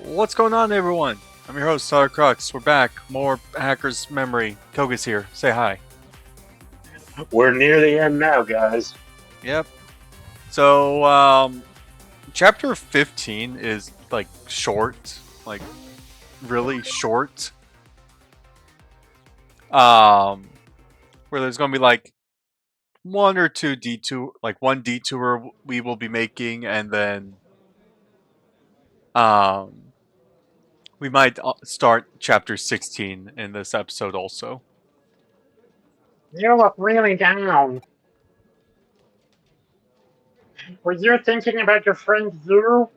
What's going on, everyone? I'm your host, Tyler Crux. We're back. More Hacker's Memory. Koga's here. Say hi. We're near the end now, guys. Yep. So, chapter 15 is, like, short. Like, really short. Where there's gonna be, like, one or two detour, like, one detour we will be making, and then, we might start chapter 16 in this episode also. You look really down. Were you thinking about your friend Zuru?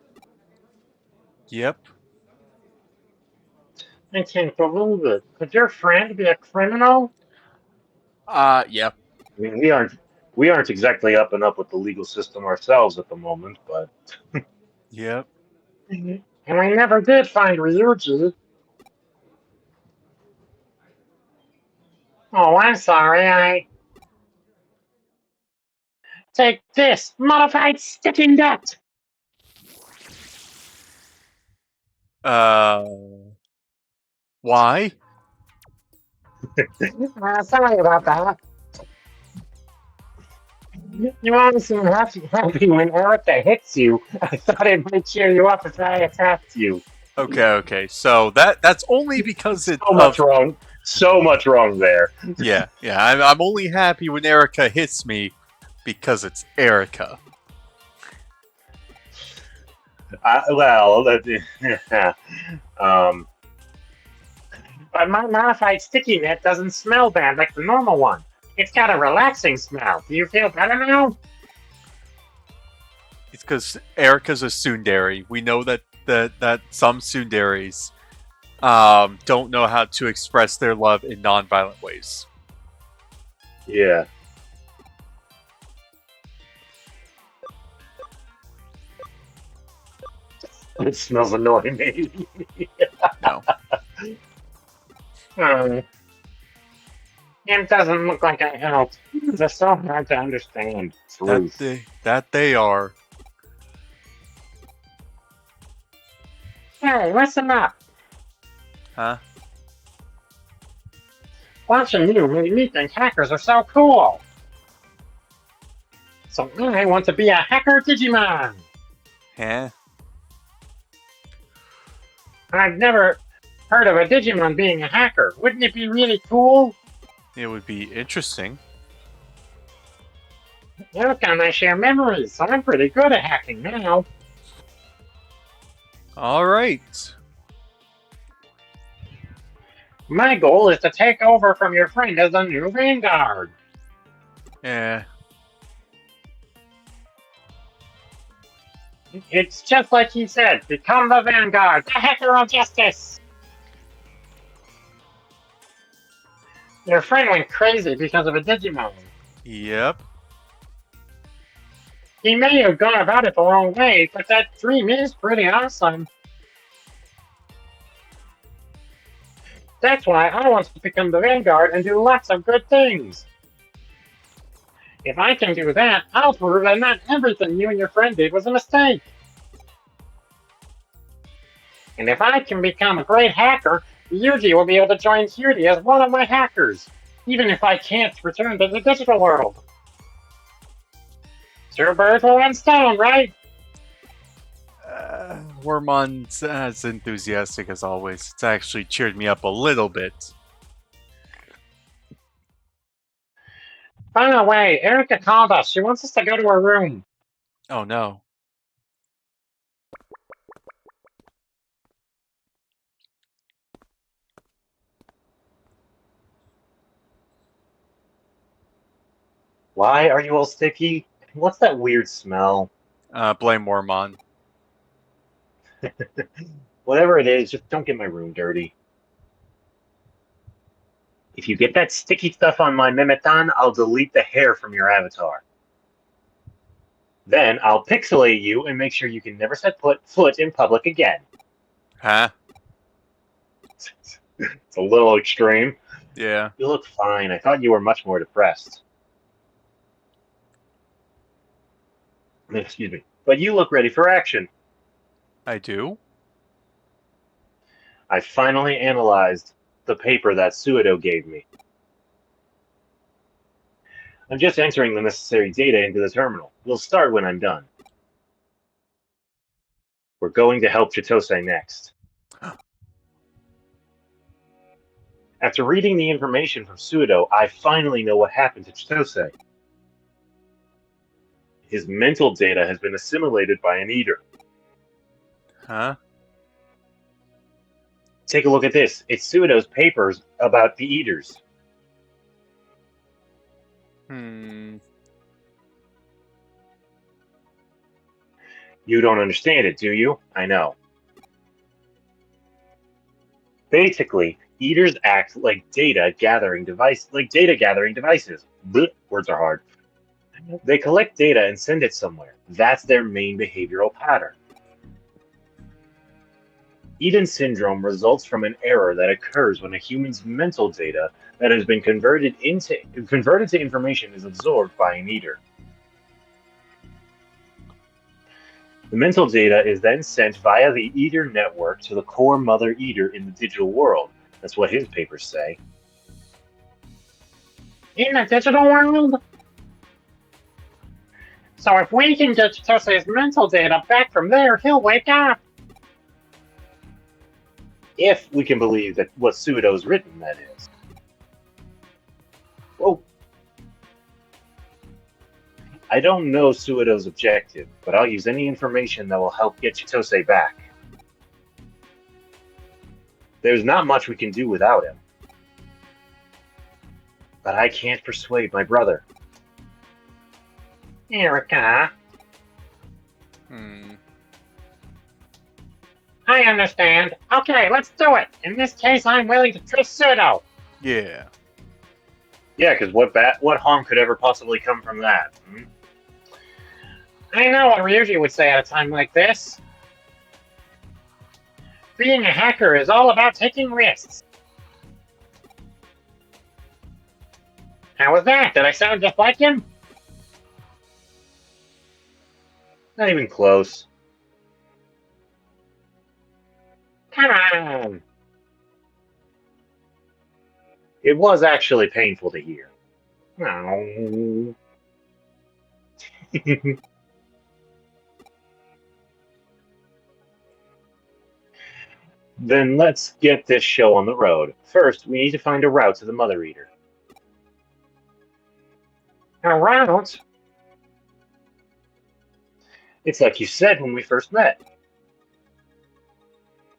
Yep. I can't believe it. Could your friend be a criminal? Yep. I mean, we aren't exactly up and up with the legal system ourselves at the moment, but Yep. And we never did find Ryuji. Oh, I'm sorry, I... Take this, modified sticking dot! Why? Sorry about that. You always seem happy when Erica hits you. I thought it might cheer you up if I attacked you. Okay. So that's only because so much wrong. So much wrong there. Yeah. I'm only happy when Erica hits me because it's Erica. But my modified sticky net doesn't smell bad like the normal one. It's got a relaxing smell. Do you feel better now? It's because Erica's a tsundere. We know that some tsunderes don't know how to express their love in non-violent ways. Yeah. It smells annoying, maybe. No. It doesn't look like I helped. They're so hard to understand. Truth. That they are. Hey, listen up. Huh? Watching you made me think hackers are so cool. So I want to be a hacker Digimon. Huh? I've never heard of a Digimon being a hacker. Wouldn't it be really cool? It would be interesting. Look, I share memories, so I'm pretty good at hacking now. Alright. My goal is to take over from your friend as the new Vanguard. Yeah. It's just like he said, become the Vanguard, the hacker of justice. Your friend went crazy because of a Digimon. Yep. He may have gone about it the wrong way, but that dream is pretty awesome. That's why I want to become the Vanguard and do lots of good things. If I can do that, I'll prove that not everything you and your friend did was a mistake. And if I can become a great hacker, Yuji will be able to join Cutie as one of my hackers, even if I can't return to the digital world. Two birds with one stone, right? Wormon's as enthusiastic as always. It's actually cheered me up a little bit. By the way, Erica called us. She wants us to go to her room. Oh no. Why are you all sticky? What's that weird smell? Blame Wormon. Whatever it is, just don't get my room dirty. If you get that sticky stuff on my Memetan, I'll delete the hair from your avatar. Then I'll pixelate you and make sure you can never set foot in public again. Huh? It's a little extreme. Yeah. You look fine. I thought you were much more depressed. Excuse me. But you look ready for action. I do? I finally analyzed the paper that Suido gave me. I'm just entering the necessary data into the terminal. We'll start when I'm done. We're going to help Chitose next. After reading the information from Suido, I finally know what happened to Chitose. His mental data has been assimilated by an eater. Huh? Take a look at this. It's Suido's papers about the eaters. You don't understand it, do you? I know. Basically, eaters act like data gathering devices. Blech, words are hard. They collect data and send it somewhere. That's their main behavioral pattern. Eden syndrome results from an error that occurs when a human's mental data that has been converted to information is absorbed by an eater. The mental data is then sent via the eater network to the core mother eater in the digital world. That's what his papers say. In the digital world? So if we can get Chitose's mental data back from there, he'll wake up. If we can believe that what Suido's written, that is. Whoa. I don't know Suido's objective, but I'll use any information that will help get Chitose back. There's not much we can do without him. But I can't persuade my brother. Erica. I understand. Okay, let's do it. In this case, I'm willing to trust Suido. Yeah. Yeah, because what harm could ever possibly come from that? I know what Ryuji would say at a time like this. Being a hacker is all about taking risks. How was that? Did I sound just like him? Not even close. Come on. It was actually painful to hear. Oh. Then let's get this show on the road. First, we need to find a route to the Mother Eater. A route? It's like you said when we first met.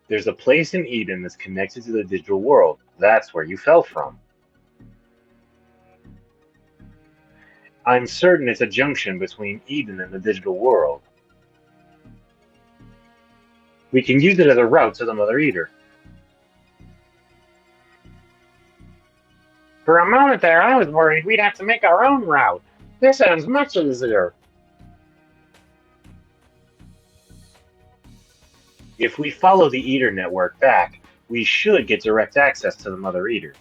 There's a place in Eden that's connected to the digital world. That's where you fell from. I'm certain it's a junction between Eden and the digital world. We can use it as a route to the Mother Eater. For a moment there, I was worried we'd have to make our own route. This sounds much easier. If we follow the Eater network back, we should get direct access to the Mother Eater.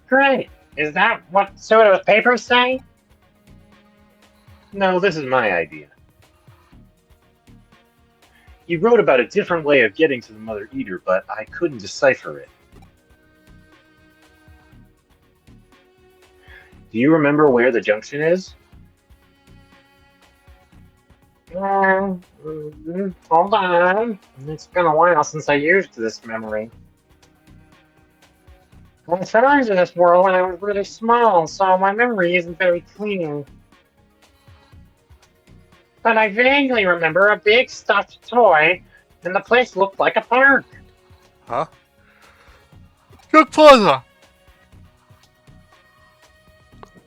Great. Is that what Suido's papers say? No, this is my idea. He wrote about a different way of getting to the Mother Eater, but I couldn't decipher it. Do you remember where the junction is? Hold on. It's been a while since I used this memory. I fell into this world when I was really small, so my memory isn't very clear. But I vaguely remember a big stuffed toy, and the place looked like a park. Huh? Junk Plaza!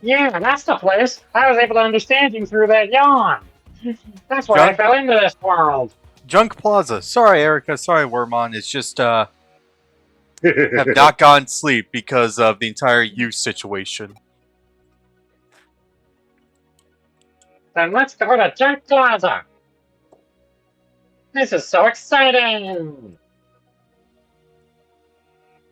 Yeah, that's the place. I was able to understand you through that yawn. That's why I fell into this world. Junk Plaza. Sorry, Erica. Sorry, Wormon. It's just, have not gotten sleep because of the entire youth situation. Then let's go to Junk Plaza. This is so exciting!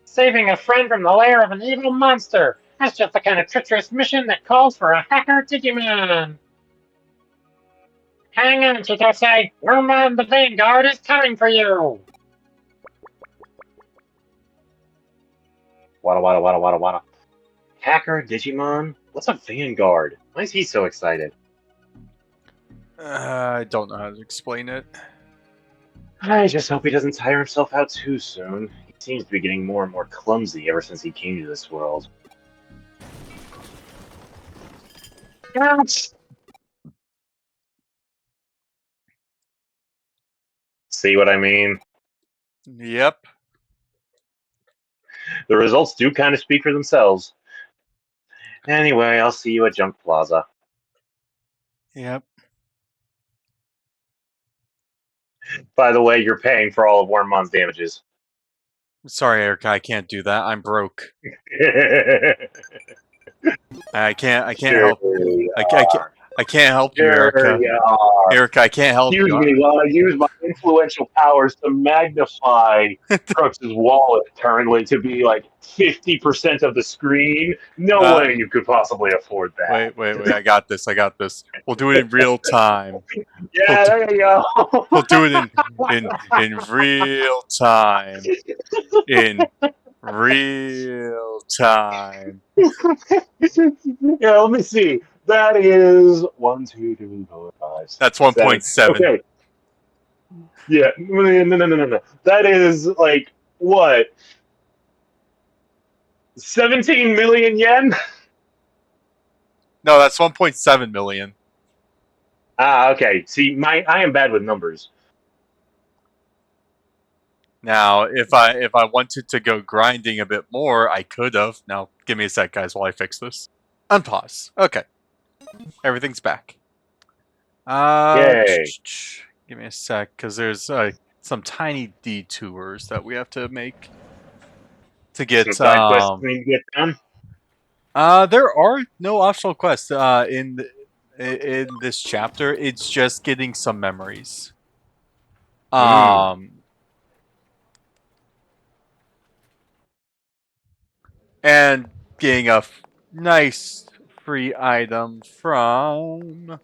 Saving a friend from the lair of an evil monster. That's just the kind of treacherous mission that calls for a hacker Digimon. Hang on, Chitose. Wormmon the Vanguard is coming for you. Wada wada wada wada wada. Hacker Digimon? What's a Vanguard? Why is he so excited? I don't know how to explain it. I just hope he doesn't tire himself out too soon. He seems to be getting more and more clumsy ever since he came to this world. Ouch. See what I mean? Yep. The results do kind of speak for themselves. Anyway, I'll see you at Junk Plaza. Yep. By the way, you're paying for all of Wormmon's damages. Sorry, Erica, I can't do that. I'm broke. I can't help. I can't help you, Erica. Erica, I can't help Excuse you. me while I use my influential powers to magnify Crooks's wallet currently to be like 50% of the screen. No way you could possibly afford that. Wait. I got this. We'll do it in real time. Yeah, there you go. We'll do it in real time. In real time. Yeah, let me see. That is 1, 2, 3, 4, 5, 6, That's 1.7. Okay. Yeah, no. That is like what? 17 million yen? No, that's 1.7 million. Ah, okay. See, I am bad with numbers. Now, if I wanted to go grinding a bit more, I could have. Now, give me a sec, guys, while I fix this. Unpause. Okay. Everything's back. Yay. Give me a sec, because there's some tiny detours that we have to make to get. Some side quests we need to get done. There are no optional quests in this chapter. It's just getting some memories. And getting a nice free item from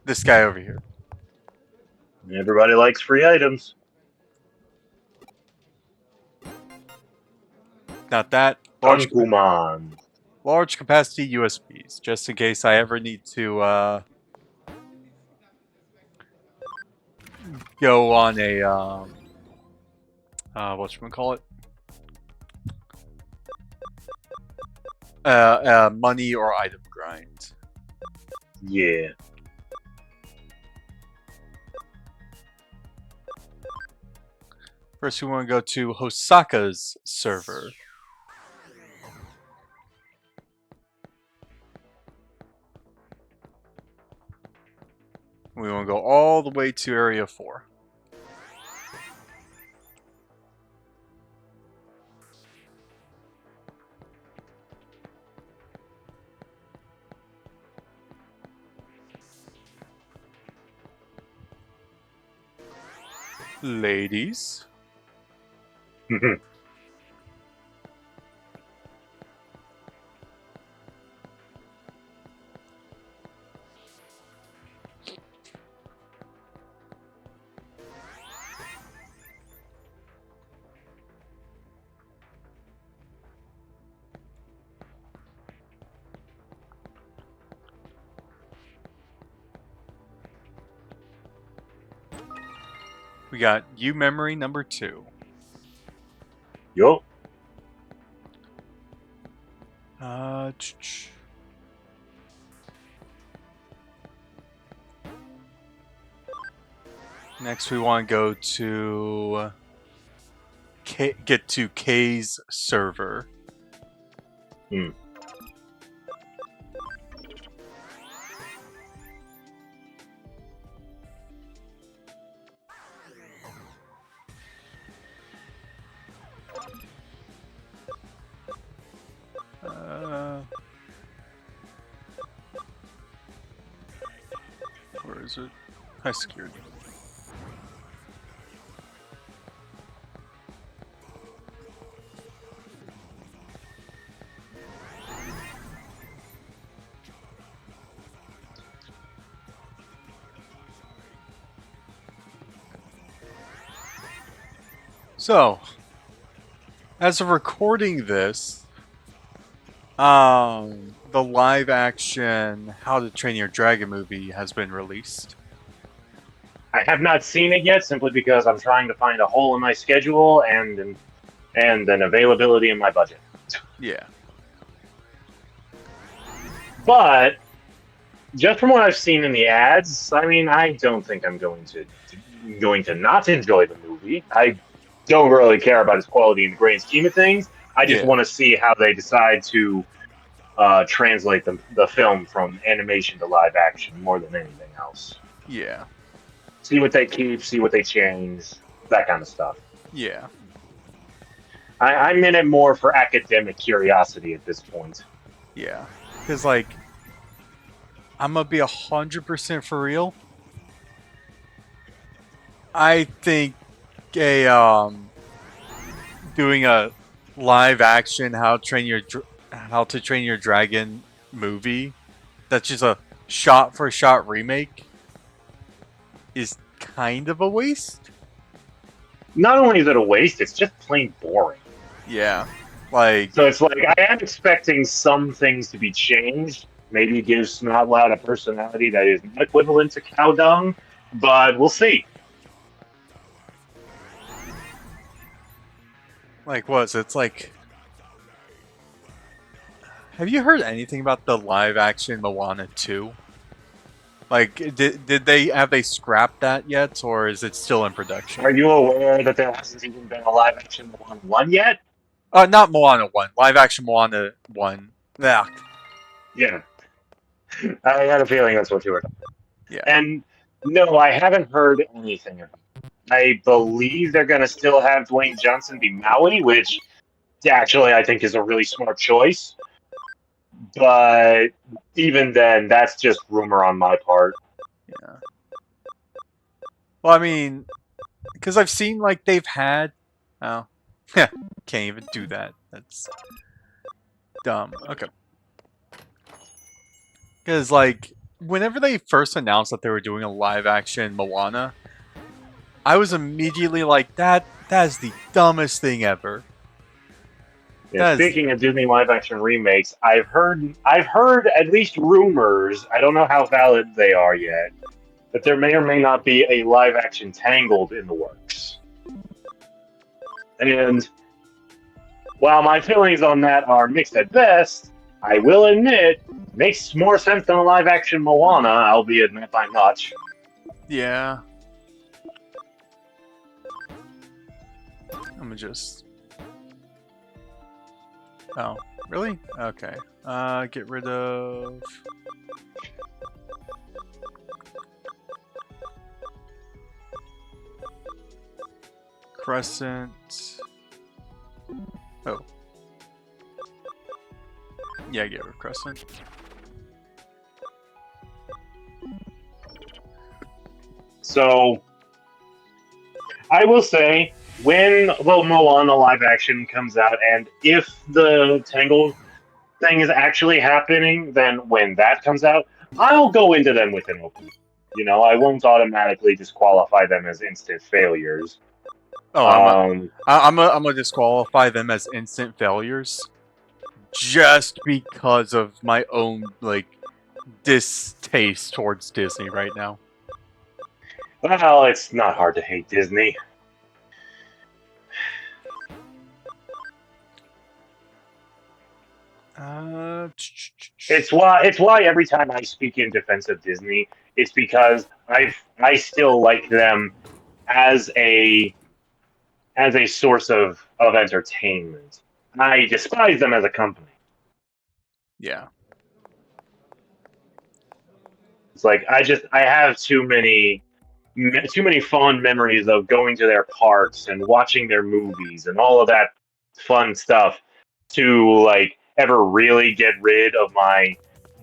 this guy over here. Everybody likes free items. Not that. Large capacity USBs, just in case I ever need to go on a whatchamacallit? Money or item grind. Yeah. First, we want to go to Hosaka's server. We want to go all the way to Area 4. Ladies. We got U memory number 2. Yup. Next, we want to go to get to K's server. Where is it? High security. So, as of recording this, the live action How to Train Your Dragon movie has been released. I have not seen it yet, simply because I'm trying to find a hole in my schedule and an availability in my budget. Yeah. But just from what I've seen in the ads, I mean, I don't think I'm going to not enjoy the movie. I don't really care about its quality in the grand scheme of things. I just Yeah. want to see how they decide to translate the film from animation to live action more than anything else. Yeah. See what they keep, see what they change, that kind of stuff. Yeah. I'm in it more for academic curiosity at this point. Yeah. Because, like, I'm gonna be 100% for real. I think doing a live action How to Train Your Dragon movie that's just a shot for shot remake is kind of a waste. Not only is it a waste, it's just plain boring. Yeah. Like, So it's like, I am expecting some things to be changed. Maybe give Snotlout a personality that is not equivalent to Cow Dung, but we'll see. it's like, have you heard anything about the live action Moana 2? Like, did they scrapped that yet, or is it still in production? Are you aware that there hasn't even been a live action Moana 1 yet? Not Moana 1. Live action Moana 1. Yeah. Yeah. I had a feeling that's what you were talking about. Yeah. And no, I haven't heard anything about it. I believe they're going to still have Dwayne Johnson be Maui, which actually I think is a really smart choice. But even then, that's just rumor on my part. Yeah. Well, I mean, because I've seen, like, they've had... Oh. Yeah. Can't even do that. That's dumb. Okay. Because, like, whenever they first announced that they were doing a live action Moana, I was immediately like, that is the dumbest thing ever. Yeah, speaking of Disney live action remakes, I've heard at least rumors, I don't know how valid they are yet, that there may or may not be a live action Tangled in the works. And while my feelings on that are mixed at best, I will admit, makes more sense than a live action Moana, albeit not by much. Yeah. I'm gonna just... Oh, really? Okay. Get rid of... Crescent. Oh. Yeah, get rid of Crescent. So, I will say, when the Moana live action comes out, and if the Tangled thing is actually happening, then when that comes out, I'll go into them with an open. You know, I won't automatically disqualify them as instant failures. Oh, I'm gonna disqualify them as instant failures, just because of my own, like, distaste towards Disney right now. Well, it's not hard to hate Disney. It's why every time I speak in defense of Disney, it's because I still like them as a source of entertainment. I despise them as a company. Yeah. It's like I have too many fond memories of going to their parks and watching their movies and all of that fun stuff to, like, ever really get rid of my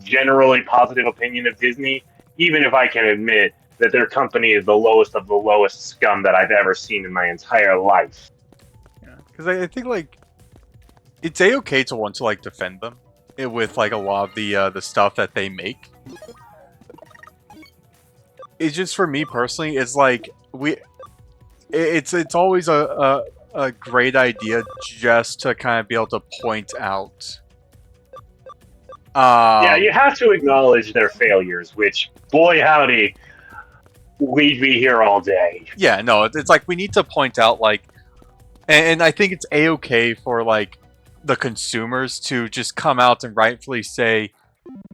generally positive opinion of Disney, even if I can admit that their company is the lowest of the lowest scum that I've ever seen in my entire life. Yeah, because I think, like, it's a-okay to want to, like, defend them with, like, a lot of the stuff that they make. It's just, for me personally, it's like it's always a a great idea just to kind of be able to point out. Yeah, you have to acknowledge their failures, which, boy howdy, we'd be here all day. Yeah, no, it's like we need to point out, like, and I think it's a-okay for, like, the consumers to just come out and rightfully say,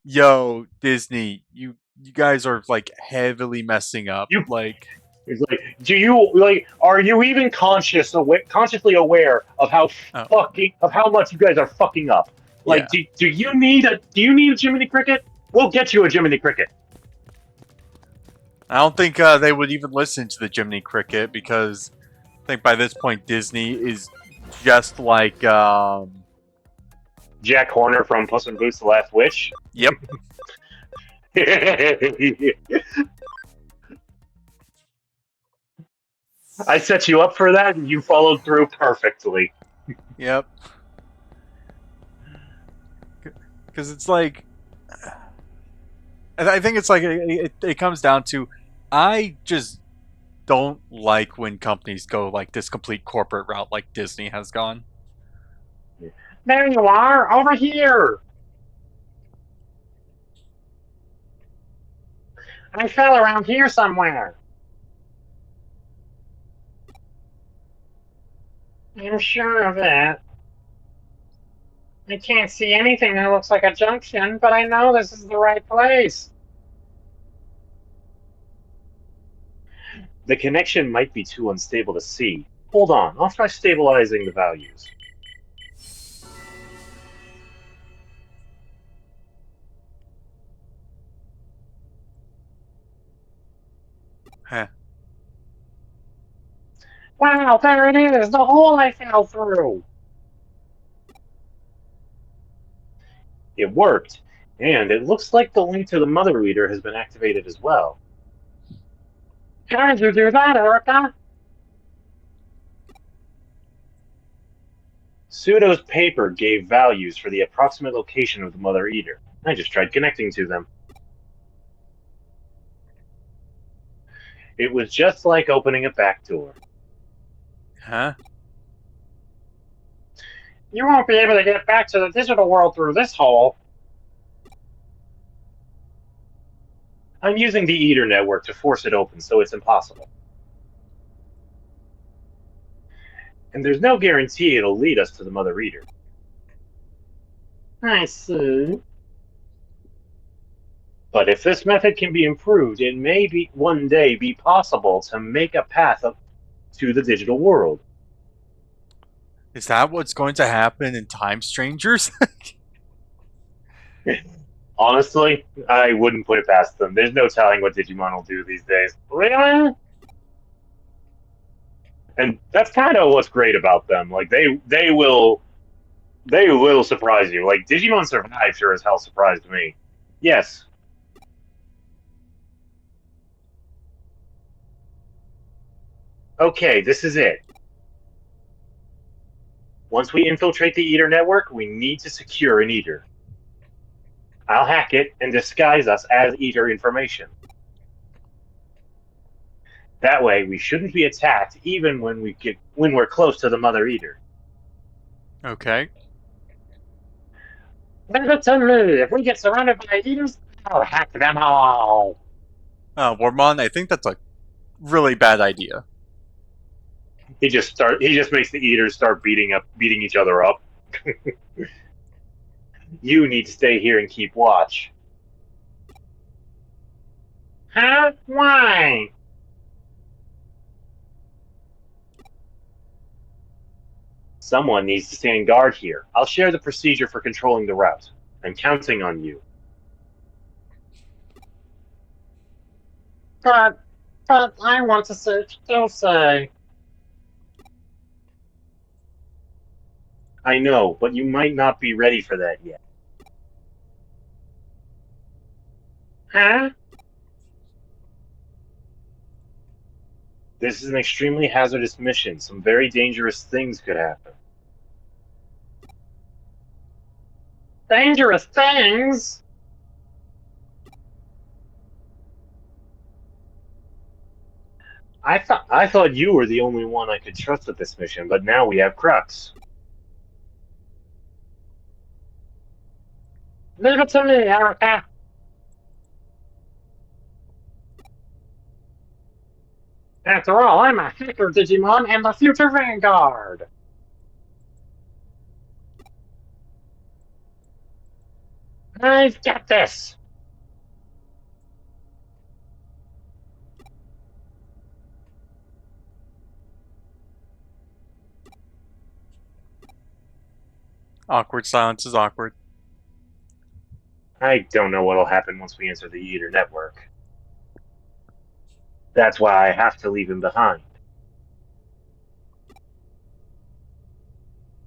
yo, Disney, you guys are, like, heavily messing up. You- Like, It's like, are you even consciously aware of how oh, much you guys are fucking up? Like, yeah. do you need a Jiminy Cricket? We'll get you a Jiminy Cricket. I don't think they would even listen to the Jiminy Cricket because I think by this point Disney is just like, Jack Horner from Puss in Boots: The Last Wish. yep. I set you up for that, and you followed through perfectly. Yep. Because it's like, I think it's like it comes down to, I just don't like when companies go like this complete corporate route like Disney has gone. There you are, over here. I fell around here somewhere. I'm sure of that. I can't see anything that looks like a junction, but I know this is the right place. The connection might be too unstable to see. Hold on, I'll try stabilizing the values. Heh. Wow, there it is, the hole I fell through. It worked, and it looks like the link to the mother reader has been activated as well. How did you do that, Erica? Pseudo's paper gave values for the approximate location of the mother eater. I just tried connecting to them. It was just like opening a back door. Huh? You won't be able to get back to the digital world through this hole. I'm using the eater network to force it open, so it's impossible. And there's no guarantee it'll lead us to the mother eater. I see. But if this method can be improved, it may be one day be possible to make a path up to the digital world. Is that what's going to happen in Time Strangers? Honestly, I wouldn't put it past them. There's no telling what Digimon will do these days. Really? And that's kind of what's great about them. Like they will surprise you. Like Digimon Survive sure as hell surprised me. Yes. Okay, this is it. Once we infiltrate the Eater network, we need to secure an Eater. I'll hack it and disguise us as Eater information. That way, we shouldn't be attacked even when we're close to the Mother Eater. Okay. Leave it to me. If we get surrounded by eaters, I'll hack them all. Warmon, I think that's a really bad idea. He just makes the Eaters start beating each other up. You need to stay here and keep watch. Huh? Why? Someone needs to stand guard here. I'll share the procedure for controlling the route. I'm counting on you. But I want to still say. I know, but you might not be ready for that yet. Huh? This is an extremely hazardous mission. Some very dangerous things could happen. Dangerous things? I thought you were the only one I could trust with this mission, but now we have Crux. Leave it to me, Erica. After all, I'm a hacker Digimon and the future Vanguard. I've got this. Awkward silence is awkward. I don't know what'll happen once we enter the Eater network. That's why I have to leave him behind.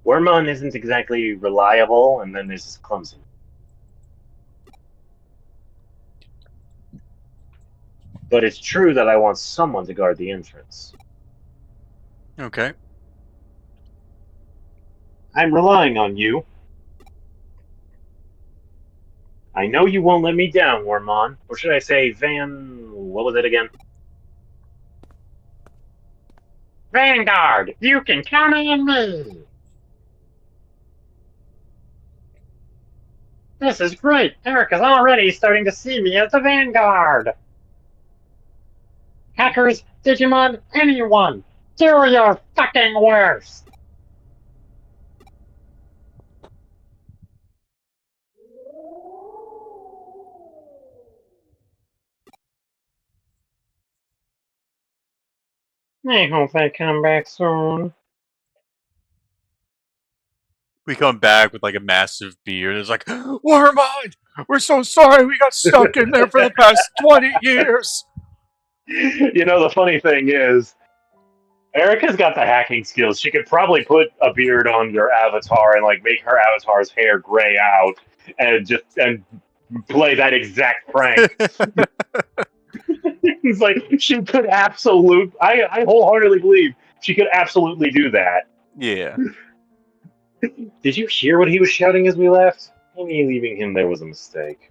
Wormon isn't exactly reliable, and then there's his clumsy. But it's true that I want someone to guard the entrance. Okay. I'm relying on you. I know you won't let me down, Wormon. Or should I say, what was it again? Vanguard, you can count on me. This is great. Erica's already starting to see me as the Vanguard. Hackers, Digimon, anyone, do your fucking worst. I hope they come back soon. We come back with like a massive beard. It's like, Wormon! We're so sorry we got stuck in there for the past 20 years! You know, the funny thing is, Erica's got the hacking skills. She could probably put a beard on your avatar and like make her avatar's hair gray out and play that exact prank. It's like she could I wholeheartedly believe she could absolutely do that. Yeah. Did you hear what he was shouting as we left? Maybe leaving him there was a mistake.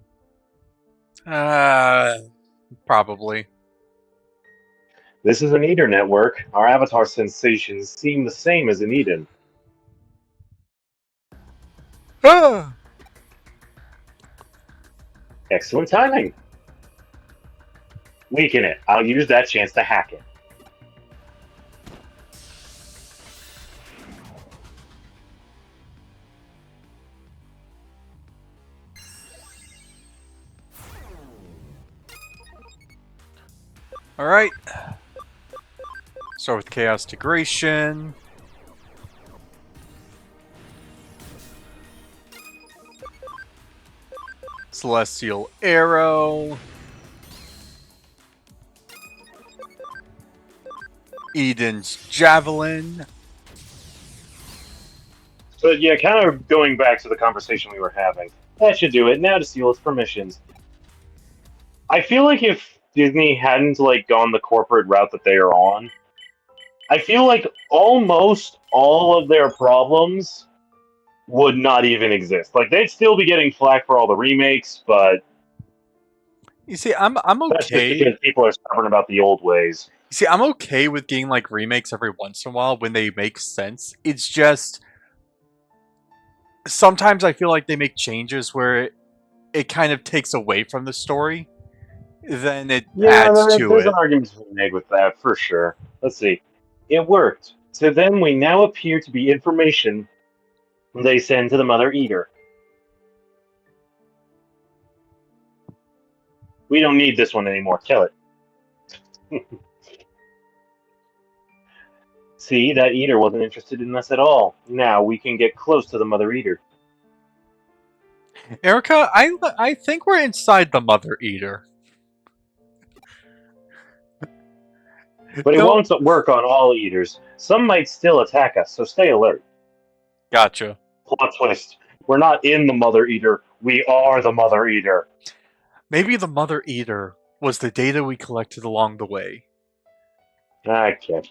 Probably. This is an Eater network. Our avatar sensations seem the same as an Eden. Ah! Excellent timing. Weaken it. I'll use that chance to hack it. Alright. Start with Chaos Degradation. Celestial Arrow. Eden's Javelin. But yeah, kind of going back to the conversation we were having. That should do it. Now to seal its permissions. I feel like if Disney hadn't like gone the corporate route that they are on, I feel like almost all of their problems would not even exist. Like they'd still be getting flack for all the remakes, but You see, I'm that's just okay. because people are stubborn about the old ways. You see, I'm okay with getting like remakes every once in a while when they make sense. It's just sometimes I feel like they make changes where it kind of takes away from the story. Then it adds to there's it. an argument to be made with that for sure. Let's see. It worked. To them, we now appear to be information they send to the Mother Eater. We don't need this one anymore. Kill it. See, that Eater wasn't interested in us at all. Now we can get close to the Mother Eater. Erica, I think we're inside the Mother Eater. But it won't work on all Eaters. Some might still attack us, so stay alert. Gotcha. Plot twist. We're not in the Mother Eater. We are the Mother Eater. Maybe the Mother Eater was the data we collected along the way. I can't.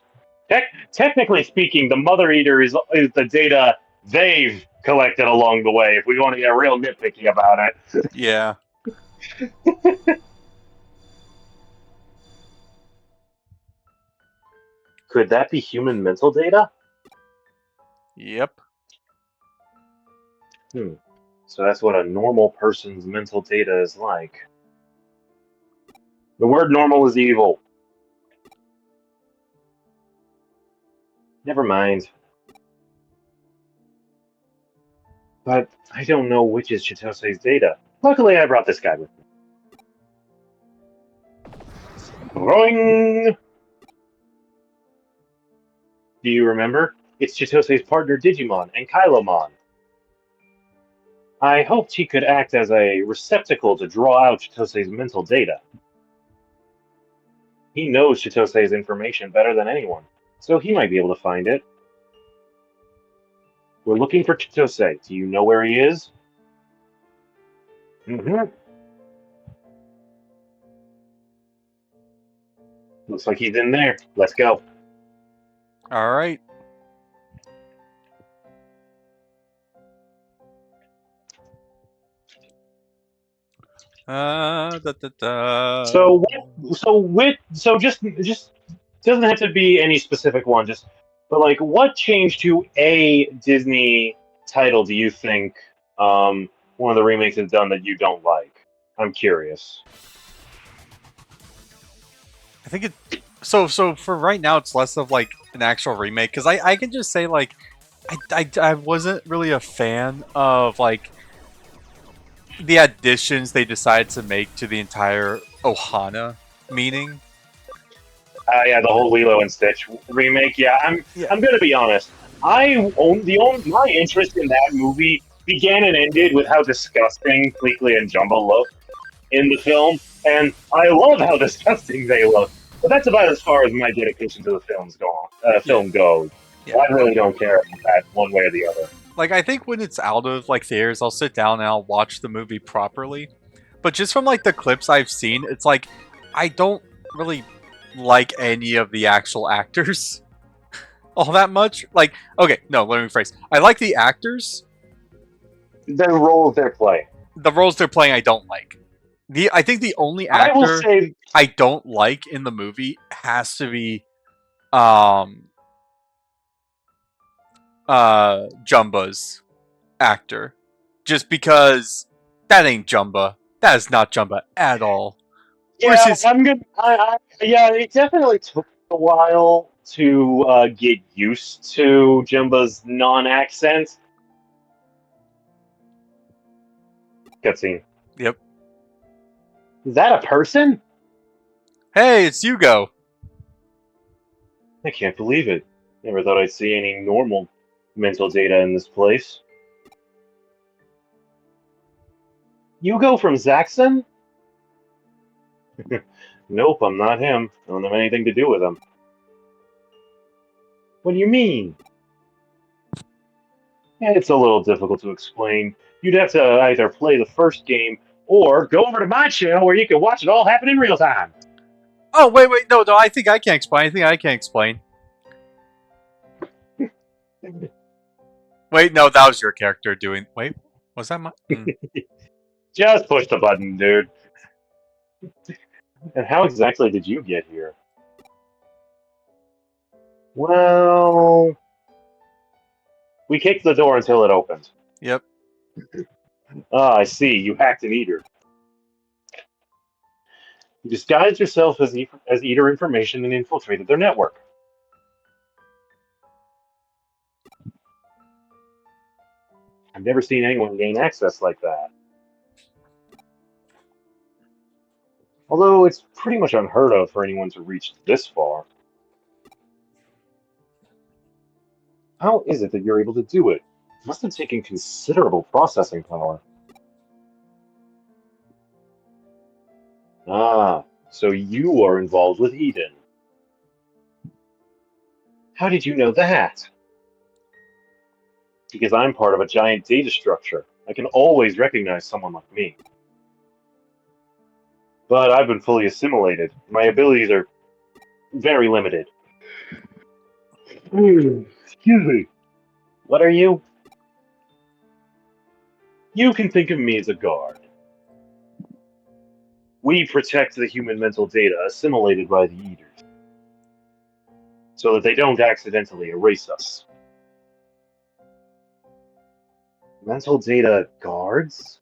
Technically speaking, the Mother Eater is the data they've collected along the way, if we want to get real nitpicky about it. Yeah. Could that be human mental data? Yep. So that's what a normal person's mental data is like. The word normal is evil. Never mind. But I don't know which is Chitose's data. Luckily, I brought this guy with me. Roing! Do you remember? It's Chitose's partner Digimon and Kylomon. I hoped he could act as a receptacle to draw out Chitose's mental data. He knows Chitose's information better than anyone, so he might be able to find it. We're looking for Chitose. Do you know where he is? Mm-hmm. Looks like he's in there. Let's go. All right. Da, da, da. So just doesn't have to be any specific one. But like, what change to a Disney title do you think one of the remakes has done that you don't like? I'm curious. I think it. So for right now, it's less of like an actual remake because I can just say like I wasn't really a fan of like the additions they decided to make to the entire Ohana meaning. Yeah, the whole Lilo and Stitch remake. Yeah, I'm Yeah. gonna be honest. My interest in that movie began and ended with how disgusting Pleakley and Jumbo look in the film, and I love how disgusting they look. But that's about as far as my dedication to the film goes. Yeah. I really don't care about that one way or the other. Like I think when it's out of like theaters, I'll sit down and I'll watch the movie properly. But just from like the clips I've seen, it's like I don't really like any of the actual actors all that much. Like, okay, no, let me rephrase. I like the actors. The roles they're playing. The roles they're playing, I don't like. I think the only I will actor say I don't like in the movie has to be Jumba's actor. Just because that ain't Jumba. That is not Jumba at all. Where's his I'm good. Yeah, it definitely took a while to get used to Jimba's non-accent. Cutscene. Yep. Is that a person? Hey, it's Hugo. I can't believe it. Never thought I'd see any normal mental data in this place. Hugo from Zaxxon? Nope, I'm not him. I don't have anything to do with him. What do you mean? It's a little difficult to explain. You'd have to either play the first game or go over to my channel where you can watch it all happen in real time. Oh, wait, no, I think I can explain. I think I can explain. Wait, no, that was your character doing... Wait, was that my... Just push the button, dude. And how exactly did you get here? Well... We kicked the door until it opened. Yep. Ah, I see. You hacked an eater. You disguised yourself as eater information and infiltrated their network. I've never seen anyone gain access like that. Although it's pretty much unheard of for anyone to reach this far. How is it that you're able to do it? It must have taken considerable processing power. Ah, so you are involved with Eden. How did you know that? Because I'm part of a giant data structure. I can always recognize someone like me. But I've been fully assimilated. My abilities are very limited. Excuse me. What are you? You can think of me as a guard. We protect the human mental data assimilated by the Eaters. so that they don't accidentally erase us. Mental data guards?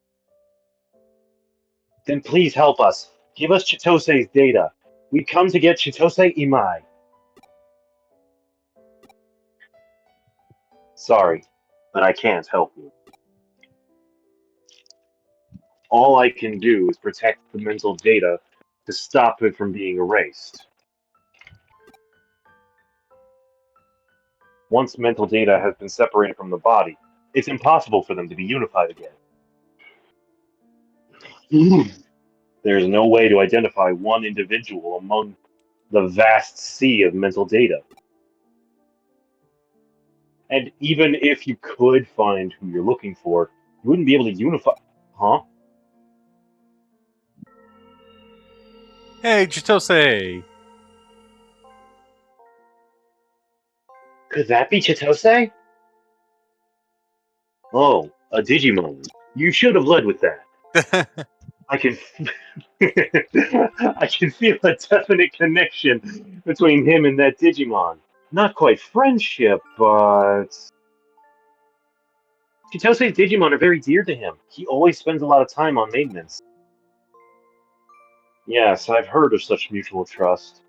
Then please help us. Give us Chitose's data. We come to get Chitose Imai. Sorry, but I can't help you. All I can do is protect the mental data to stop it from being erased. Once mental data has been separated from the body, it's impossible for them to be unified again. There's no way to identify one individual among the vast sea of mental data. And even if you could find who you're looking for, you wouldn't be able to unify. Huh? Hey, Chitose! Could that be Chitose? Oh, a Digimon. You should have led with that. I can, I can feel a definite connection between him and that Digimon. Not quite friendship, but Chitose's Digimon are very dear to him. He always spends a lot of time on maintenance. Yes, I've heard of such mutual trust.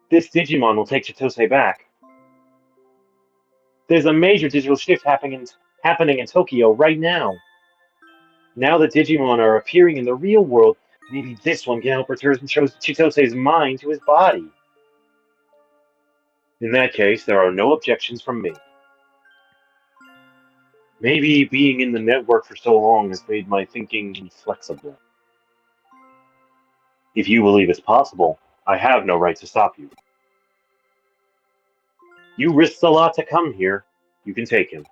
This Digimon will take Chitose back. There's a major digital shift happening in Tokyo right now. Now that Digimon are appearing in the real world, maybe this one can help return Chitose's mind to his body. In that case, there are no objections from me. Maybe being in the network for so long has made my thinking inflexible. If you believe it's possible, I have no right to stop you. You risked a lot to come here. You can take him.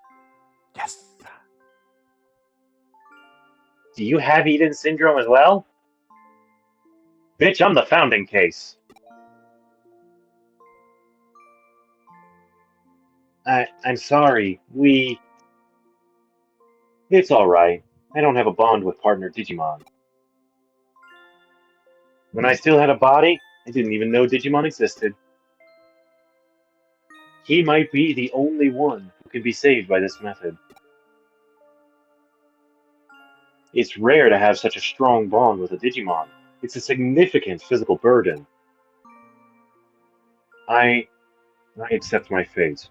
Yes. Do you have Eden syndrome as well? Bitch, I'm the founding case. I'm sorry. It's alright. I don't have a bond with partner Digimon. When I still had a body, I didn't even know Digimon existed. He might be the only one who can be saved by this method. It's rare to have such a strong bond with a Digimon. It's a significant physical burden. I accept my fate,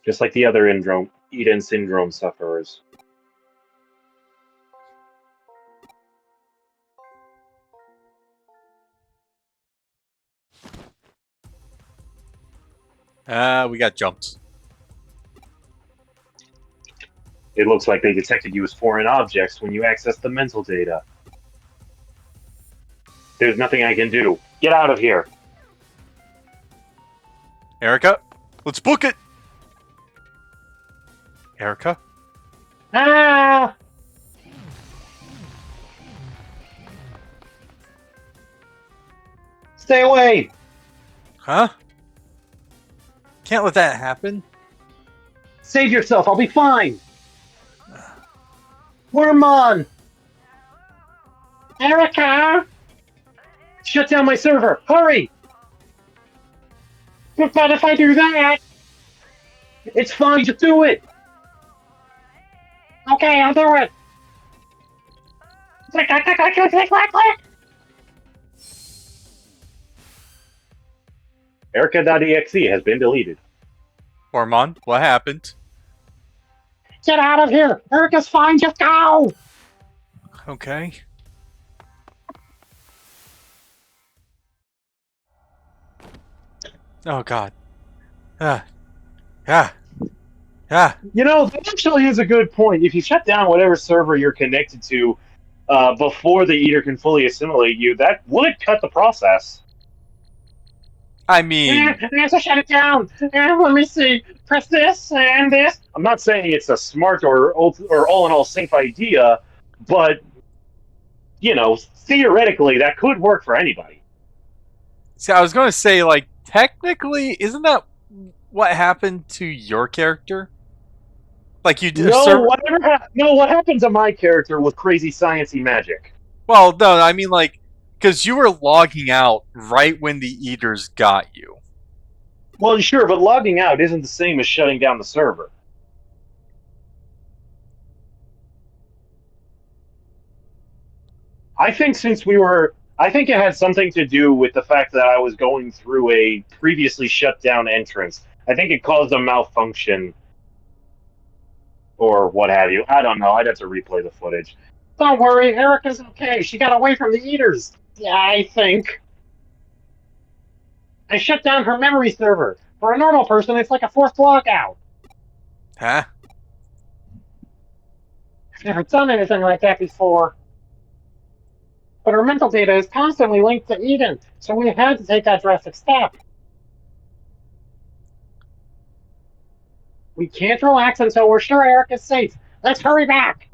just like the other Eden syndrome sufferers. We got jumped. It looks like they detected you as foreign objects when you accessed the mental data. There's nothing I can do. Get out of here! Erica, let's book it! Erica? Ah! Stay away! Huh? Can't let that happen. Save yourself, I'll be fine! Wormmon! Erica! Shut down my server! Hurry! But if I do that... It's fine, just do it! Okay, I'll do it! Click, click, click, click, click, click, click, click! Erica.exe has been deleted. Ormond, what happened? Get out of here! Erica's fine, just go! Okay. Oh god. Ah. You know, that actually is a good point. If you shut down whatever server you're connected to before the Eater can fully assimilate you, that would cut the process. I mean, I have to shut it down! Let me see. Press this and this. I'm not saying it's a smart or all-in-all safe idea, but, you know, theoretically, that could work for anybody. see, I was going to say, like, technically, isn't that what happened to your character? Like, you did. No, what happened to my character was crazy sciencey magic. Well, no, I mean, like, because you were logging out right when the Eaters got you. Well, sure, but logging out isn't the same as shutting down the server. I think I think it had something to do with the fact that I was going through a previously shut down entrance. I think it caused a malfunction or what have you. I don't know. I'd have to replay the footage. Don't worry, Erica's okay. She got away from the eaters. Yeah, I think. I shut down her memory server. For a normal person, it's like a forced logout. Huh? I've never done anything like that before. But her mental data is constantly linked to Eden, so we had to take that drastic step. We can't relax until we're sure Erica's safe. Let's hurry back.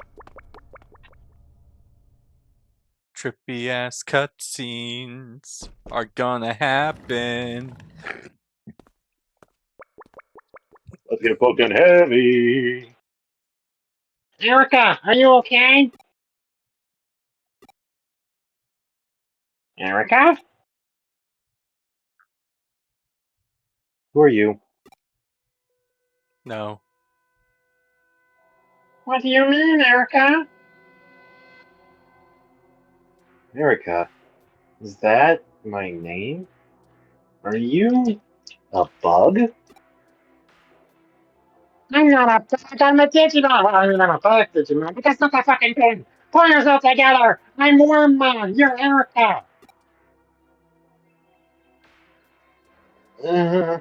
Trippy ass cutscenes are gonna happen. Let's get fucking heavy. Erica, are you okay? Erica? Who are you? No. What do you mean, Erica? Erica. Is that my name? Are you a bug? I'm not a bug, I'm a Digimon. Well, I mean, I'm a bug Digimon, but that's not the fucking thing. Pull yourself together. I'm Wormmon. You're Erica. Uh,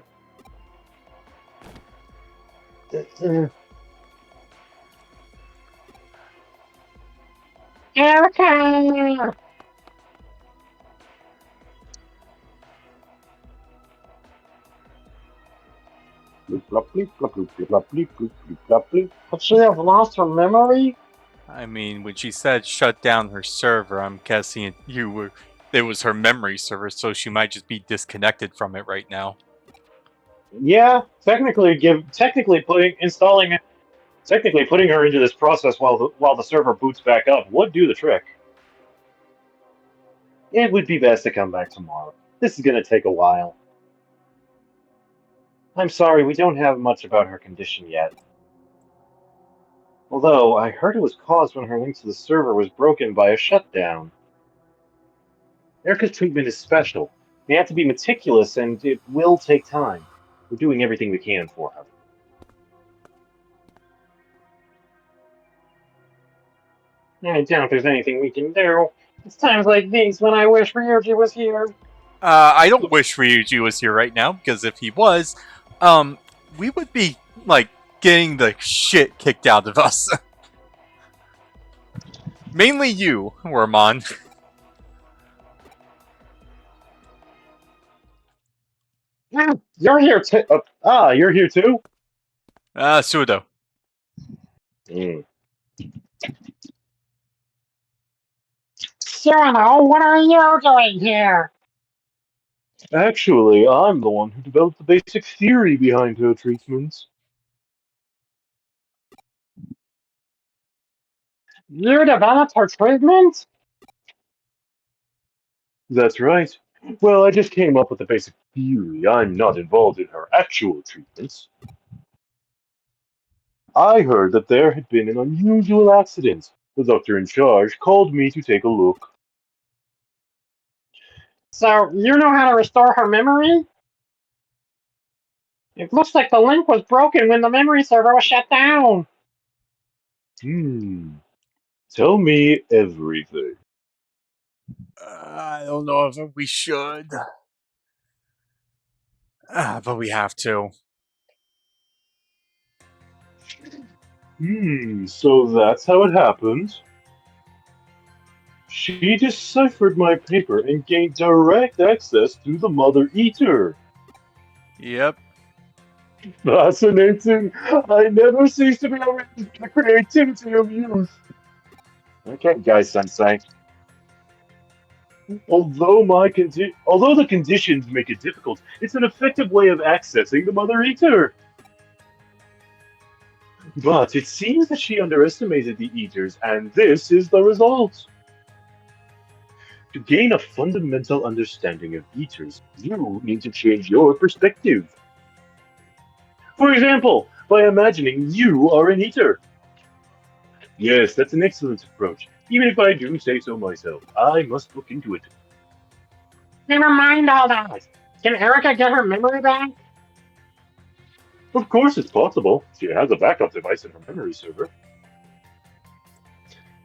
Erica! Could she have lost her memory? I mean, when she said shut down her server, I'm guessing it was her memory server, so she might just be disconnected from it right now. Yeah, technically putting her into this process while the server boots back up would do the trick. It would be best to come back tomorrow. This is going to take a while. I'm sorry, we don't have much about her condition yet. Although, I heard it was caused when her link to the server was broken by a shutdown. Erica's treatment is special. We have to be meticulous, and it will take time. We're doing everything we can for her. I doubt there's anything we can do. It's times like these when I wish Ryuji was here. I don't wish Ryuji was here right now, because if he was, we would be, like, getting the shit kicked out of us. Mainly you, Wormmon. You're here too. You're here too. Sudo. Cyrano, what are you doing here? Actually, I'm the one who developed the basic theory behind her treatments. You developed her treatment? That's right. Well, I just came up with the basic theory. I'm not involved in her actual treatments. I heard that there had been an unusual accident. The doctor in charge called me to take a look. So, you know how to restore her memory? It looks like the link was broken when the memory server was shut down. Tell me everything. I don't know if we should. But we have to. So that's how it happened. She deciphered my paper and gained direct access to the Mother Eater. Yep. Fascinating. I never cease to be amazed at the creativity of youth. Okay, guys, Sensei. Although the conditions make it difficult, it's an effective way of accessing the Mother Eater. But it seems that she underestimated the Eaters, and this is the result. To gain a fundamental understanding of Eaters, you need to change your perspective. For example, by imagining you are an eater. Yes, that's an excellent approach. Even if I do say so myself, I must look into it. Never mind all that. Can Erica get her memory back? Of course it's possible. She has a backup device in her memory server.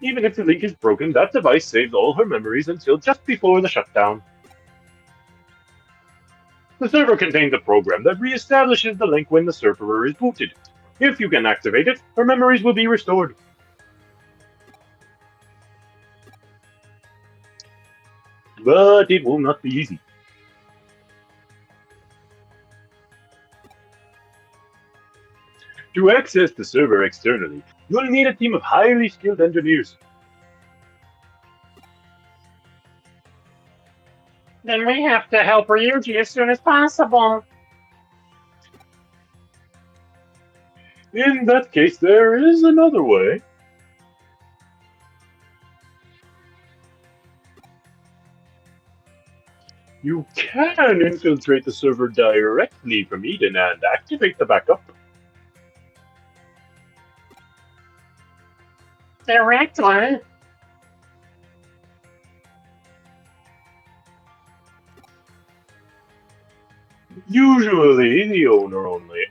Even if the link is broken, that device saves all her memories until just before the shutdown. The server contains a program that reestablishes the link when the server is booted. If you can activate it, her memories will be restored. But it will not be easy. To access the server externally, you'll need a team of highly skilled engineers. Then we have to help Ryuji as soon as possible. In that case, there is another way. You can infiltrate the server directly from Eden and activate the backup. Directly? Usually, as the owner, only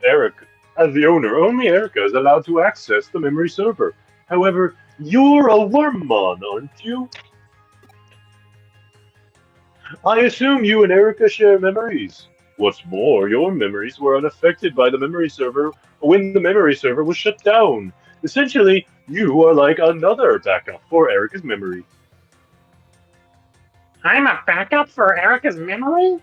Erica is allowed to access the memory server. However, you're a Wormmon, aren't you? I assume you and Erica share memories. What's more, your memories were unaffected by the memory server when the memory server was shut down. Essentially, you are like another backup for Erica's memory. I'm a backup for Erica's memory?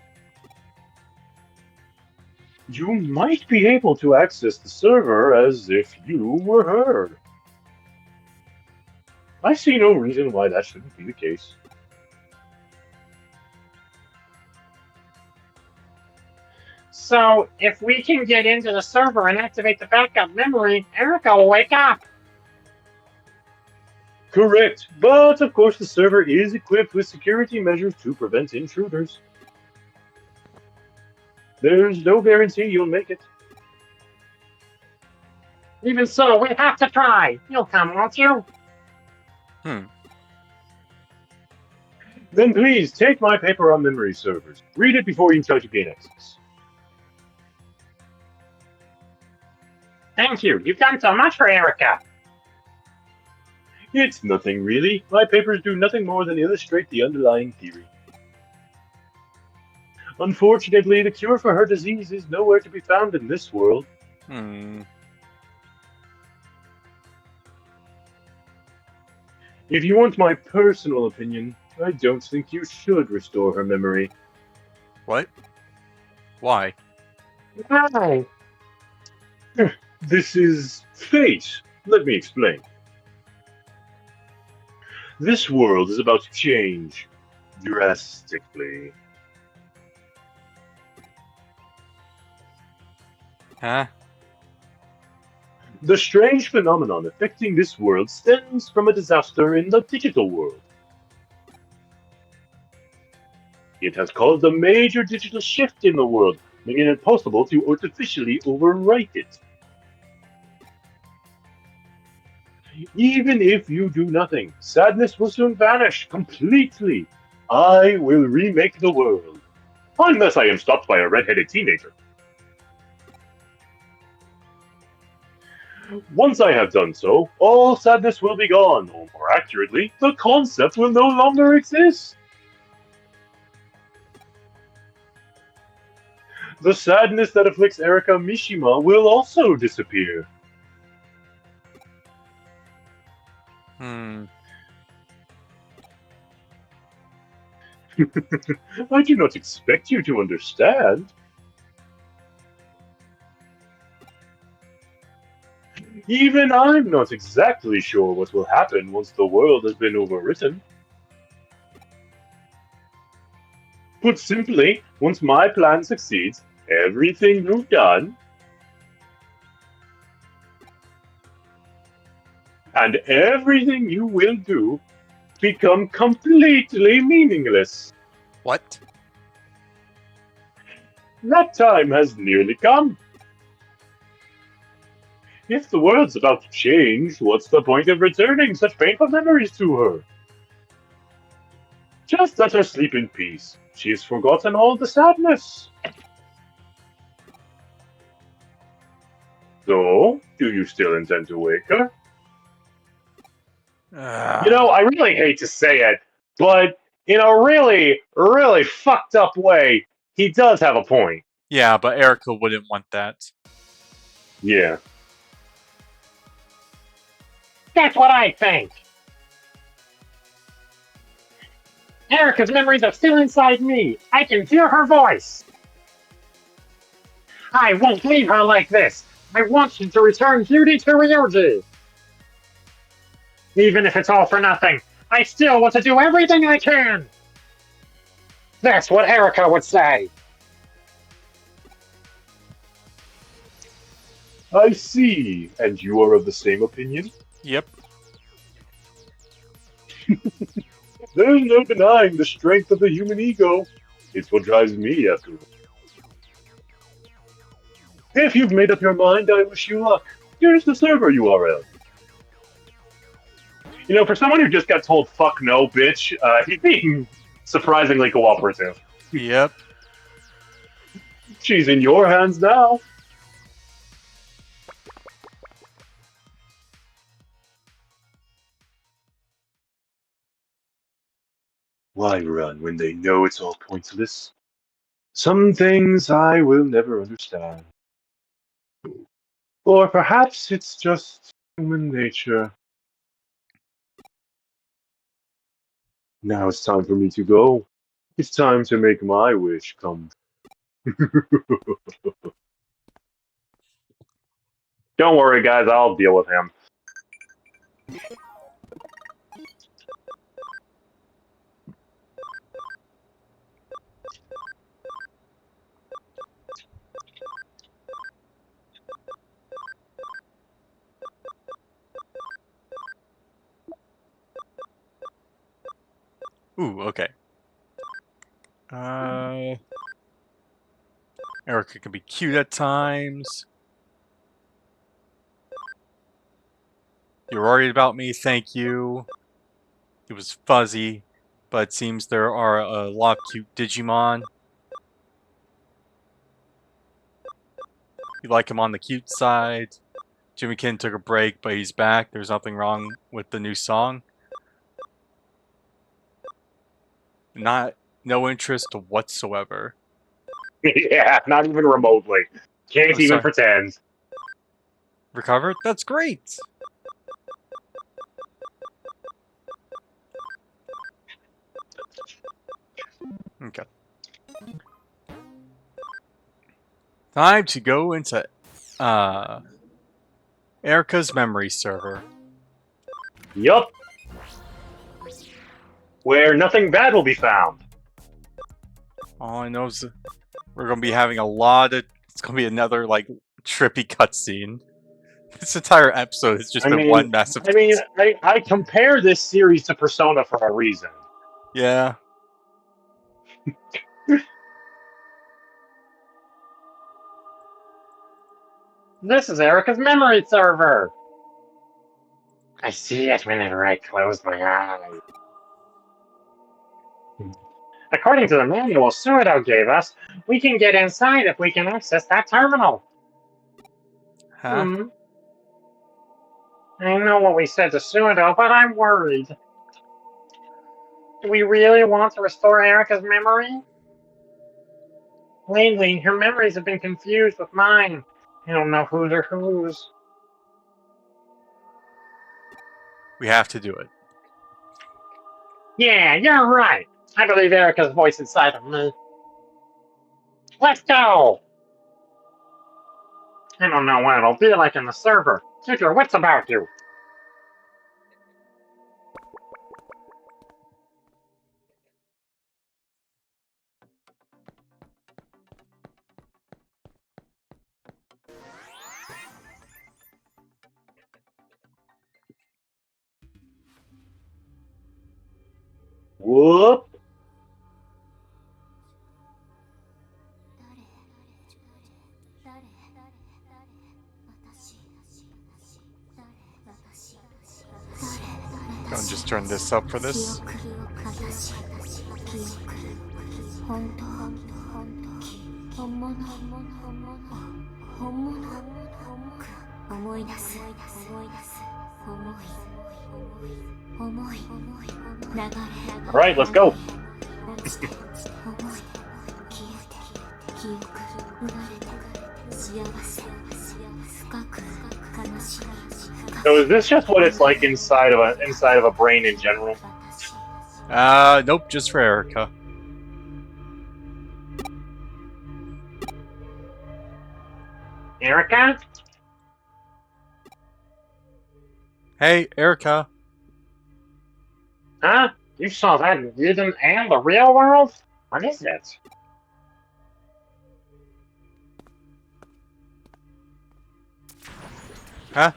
You might be able to access the server as if you were her. I see no reason why that shouldn't be the case. So, if we can get into the server and activate the backup memory, Erica will wake up. Correct, but of course the server is equipped with security measures to prevent intruders. There's no guarantee you'll make it. Even so, we have to try. You'll come, won't you? Then please take my paper on memory servers. Read it before you try to gain access. Thank you. You've done so much for Erica. It's nothing really. My papers do nothing more than illustrate the underlying theory. Unfortunately, the cure for her disease is nowhere to be found in this world. If you want my personal opinion, I don't think you should restore her memory. What? Why? Why? This is fate. Let me explain. This world is about to change drastically. Huh? The strange phenomenon affecting this world stems from a disaster in the digital world. It has caused a major digital shift in the world, making it possible to artificially overwrite it. Even if you do nothing, sadness will soon vanish completely. I will remake the world. Unless I am stopped by a red-headed teenager. Once I have done so, all sadness will be gone, or more accurately, the concept will no longer exist. The sadness that afflicts Erica Mishima will also disappear. I do not expect you to understand. Even I'm not exactly sure what will happen once the world has been overwritten. Put simply, once my plan succeeds, everything you've done and everything you will do become completely meaningless. What? That time has nearly come. If the world's about to change, what's the point of returning such painful memories to her? Just let her sleep in peace. She has forgotten all the sadness. So, do you still intend to wake her? I really hate to say it, but in a really, really fucked up way, he does have a point. Yeah, but Erica wouldn't want that. Yeah. That's what I think. Erica's memories are still inside me. I can hear her voice. I won't leave her like this. I want you to return Beauty to Ryuji. Even if it's all for nothing, I still want to do everything I can. That's what Erica would say. I see. And you are of the same opinion? Yep. There's no denying the strength of the human ego. It's what drives me, after all. If you've made up your mind, I wish you luck. Here's the server URL. For someone who just got told "fuck no, bitch," he's being surprisingly cooperative. Yep. She's in your hands now. Why run when they know it's all pointless? Some things I will never understand. Or perhaps it's just human nature. Now it's time for me to go. It's time to make my wish come true. Don't worry, guys. I'll deal with him. Ooh, okay. Erica can be cute at times. You're worried about me, thank you. It was fuzzy, but it seems there are a lot of cute Digimon. You like him on the cute side. Jimmy Kin took a break, but he's back. There's nothing wrong with the new song. No interest whatsoever. Yeah, not even remotely. Can't Oh, even sorry. pretend. Recovered? That's great. Okay. Time to go into Erica's memory server. Yup. Where nothing bad will be found. All I know is we're gonna be having a lot of. It's gonna be another like trippy cutscene. This entire episode has just been one massive. I compare this series to Persona for a reason. Yeah. This is Erica's memory server. I see it whenever I close my eyes. According to the manual Suido gave us, we can get inside if we can access that terminal. Huh? I know what we said to Suido, but I'm worried. Do we really want to restore Erica's memory? Lately, her memories have been confused with mine. I don't know whose are whose. We have to do it. Yeah, you're right. I believe Erica's voice inside of me. Let's go! I don't know what it'll be like in the server. Keep your wits about you. Whoop. Let's turn this up for this. Alright, let's go. So is this just what it's like inside of a brain in general? Nope, just for Erica. Erica? Hey, Erica. Huh? You saw that in Eden and the real world? What is it? Huh?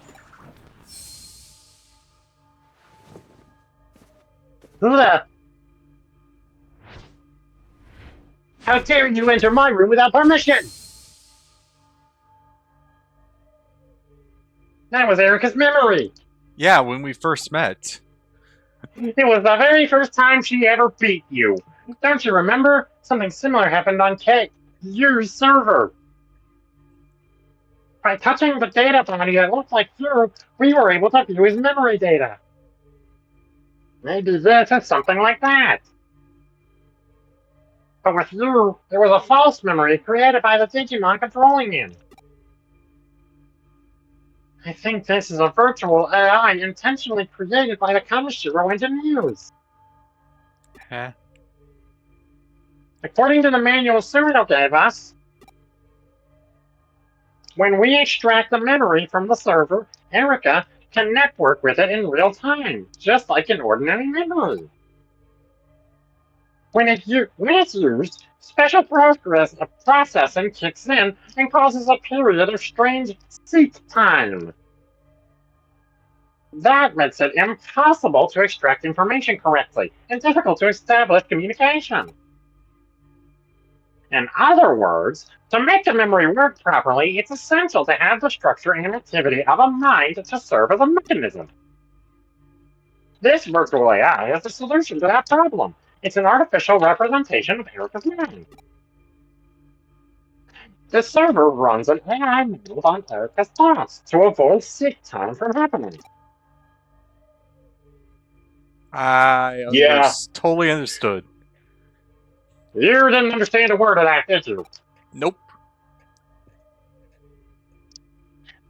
Who the? How dare you enter my room without permission? That was Erica's memory. Yeah, when we first met. It was the very first time she ever beat you. Don't you remember? Something similar happened on your server. By touching the data body that looked like you, we were able to view his memory data. Maybe this is something like that. But with you, it was a false memory created by the Digimon controlling him. I think this is a virtual AI intentionally created by the Kamishiro engineers. Huh? According to the manual Cyrano gave us, when we extract the memory from the server, Erica can network with it in real time, just like an ordinary memory. When it's used, special processing kicks in and causes a period of strange seek time. That makes it impossible to extract information correctly and difficult to establish communication. In other words, to make the memory work properly, it's essential to have the structure and activity of a mind to serve as a mechanism. This virtual AI is the solution to that problem. It's an artificial representation of Erica's mind. The server runs an AI model on Erica's thoughts to avoid sick time from happening. Totally understood. You didn't understand a word of that, did you? Nope.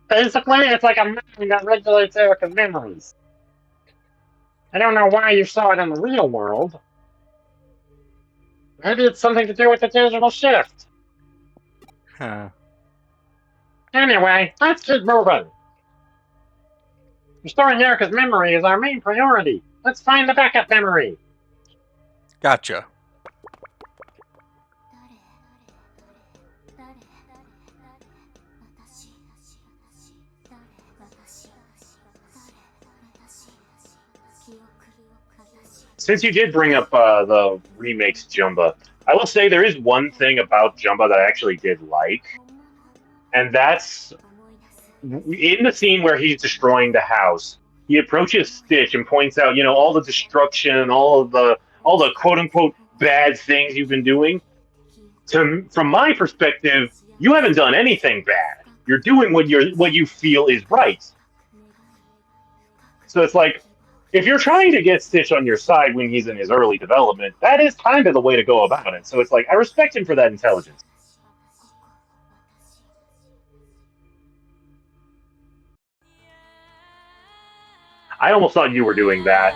Basically, it's like a mind that regulates Erica's memories. I don't know why you saw it in the real world. Maybe it's something to do with the digital shift. Huh. Anyway, let's keep moving. Restoring Erica's memory is our main priority. Let's find the backup memory. Gotcha. Since you did bring up the remakes Jumba, I will say there is one thing about Jumba that I actually did like, and that's in the scene where he's destroying the house. He approaches Stitch and points out, all the destruction, all the quote unquote bad things you've been doing. From my perspective, you haven't done anything bad. You're doing what you feel is right. So it's like, if you're trying to get Stitch on your side when he's in his early development, that is kind of the way to go about it. So it's like, I respect him for that intelligence. I almost thought you were doing that.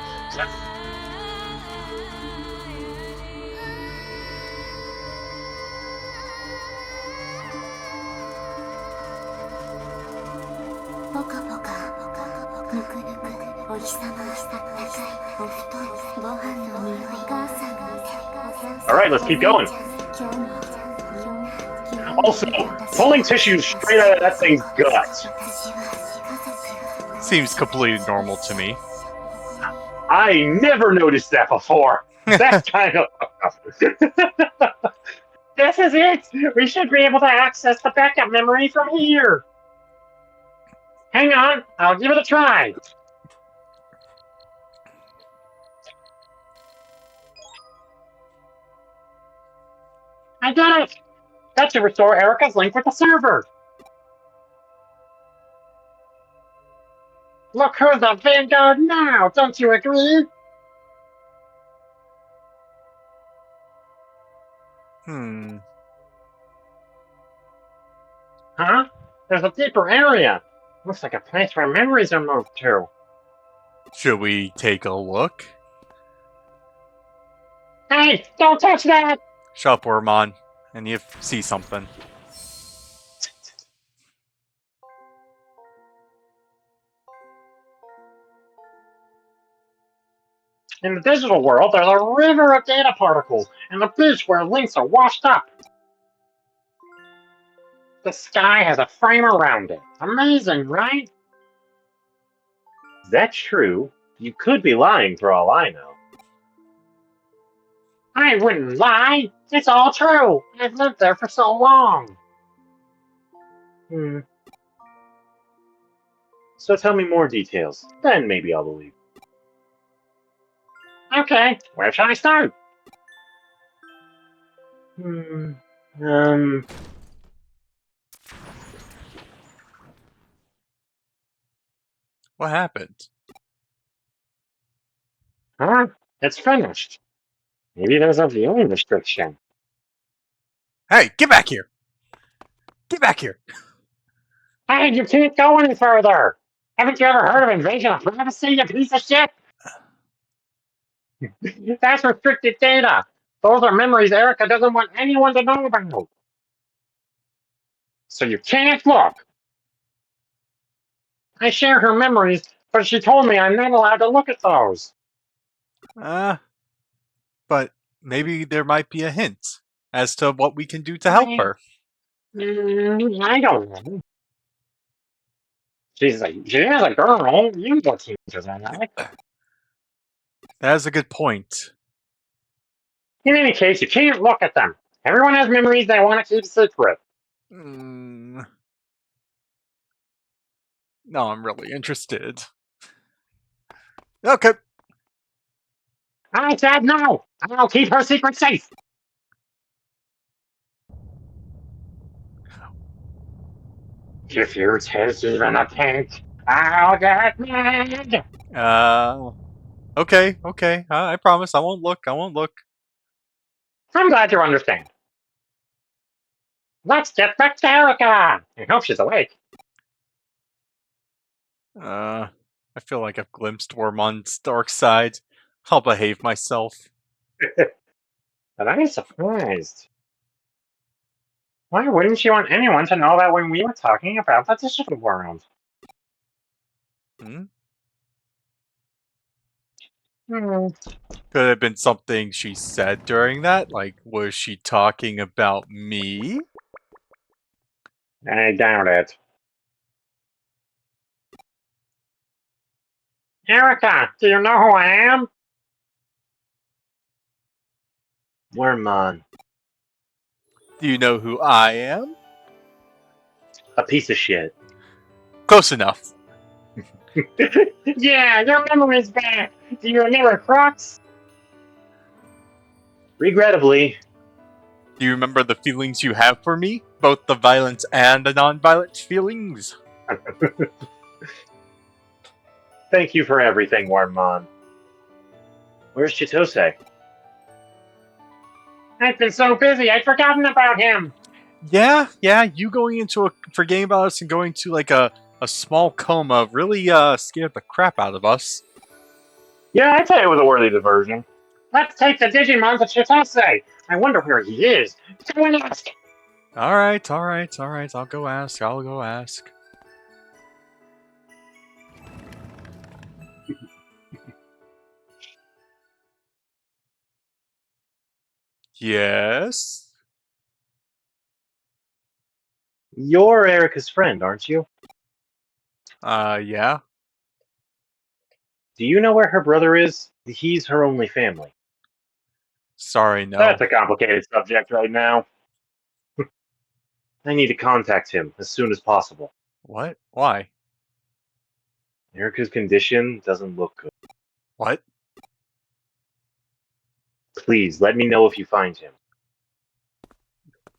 Alright, let's keep going. Also, pulling tissues straight out of that thing's gut. Seems completely normal to me. I never noticed that before. That's kind of... This is it! We should be able to access the backup memory from here! Hang on, I'll give it a try. I did it! That should restore Erica's link with the server. Look who's the vanguard now, don't you agree? Huh? There's a deeper area. Looks like a place where memories are moved to. Should we take a look? Hey, don't touch that! Shut up, Wormon, and you see something. In the digital world, there's a river of data particles, and a beach where links are washed up. The sky has a frame around it. Amazing, right? Is that true? You could be lying for all I know. I wouldn't lie. It's all true. I've lived there for so long. So tell me more details, then maybe I'll believe. Okay, where should I start? What happened? Huh? It's finished. Maybe there's a viewing restriction. Hey, get back here! Get back here! Hey, you can't go any further! Haven't you ever heard of invasion of privacy, you piece of shit? That's restricted data. Those are memories Erica doesn't want anyone to know about. So you can't look. I share her memories, but she told me I'm not allowed to look at those. But maybe there might be a hint as to what we can do to help her. I don't know. She is a girl. You go teenagers, right? That is a good point. In any case, you can't look at them. Everyone has memories they want to keep secret. No, I'm really interested. Okay. I said no. I'll keep her secret safe. If you taste even a pink, I'll get mad. Okay. I promise I won't look. I'm glad you understand. Let's get back to Erica. I hope she's awake. I feel like I've glimpsed Wormon's dark side. I'll behave myself. But I'm surprised. Why wouldn't you want anyone to know that when we were talking about the digital world? Hmm? Hmm. Could have been something she said during that. Like, was she talking about me? I doubt it. Erica, do you know who I am? Wormmon, Do you know who I am? a piece of shit. Close enough. Yeah, your memory's back. Do you remember Crocs? Regrettably, Do you remember the feelings you have for me? Both the violent and the non-violent feelings? thank you for everything, Wormmon. Where's Chitose? I've been so busy, I'd forgotten about him. Yeah, you going into forgetting about us and going to like a small coma really scared the crap out of us. Yeah, I'd say it was a worthy diversion. Let's take the Digimon to Chitose. I wonder where he is. Go and ask. Alright, I'll go ask. Yes? You're Erica's friend, aren't you? Yeah. Do you know where her brother is? He's her only family. Sorry, no. That's a complicated subject right now. I need to contact him as soon as possible. What? Why? Erica's condition doesn't look good. What? Please, let me know if you find him.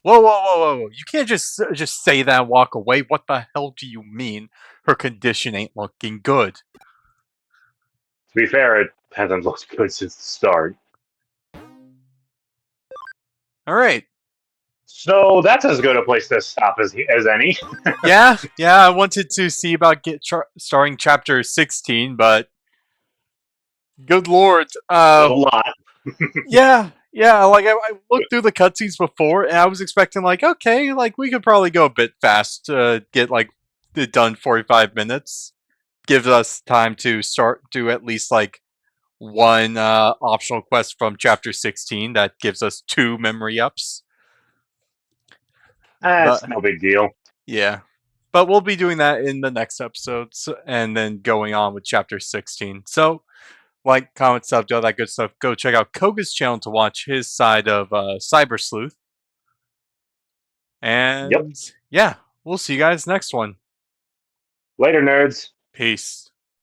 Whoa, whoa, whoa, whoa! You can't just say that and walk away. What the hell do you mean? Her condition ain't looking good. To be fair, it hasn't looked good since the start. All right. So that's as good a place to stop as any. Yeah. I wanted to see about starting chapter 16, but good lord. There's a lot. Yeah. Like I looked through the cutscenes before, and I was expecting like, okay, like we could probably go a bit fast to get like it done 45 minutes. Gives us time to do at least like one optional quest from chapter 16 that gives us 2 memory ups. That's But no big deal. yeah. But we'll be doing that in the next episodes and then going on with chapter 16. So, like, comment, sub, do all that good stuff. Go check out Koga's channel to watch his side of Cyber Sleuth. Yep. And yeah, we'll see you guys next one. Later, nerds. Peace.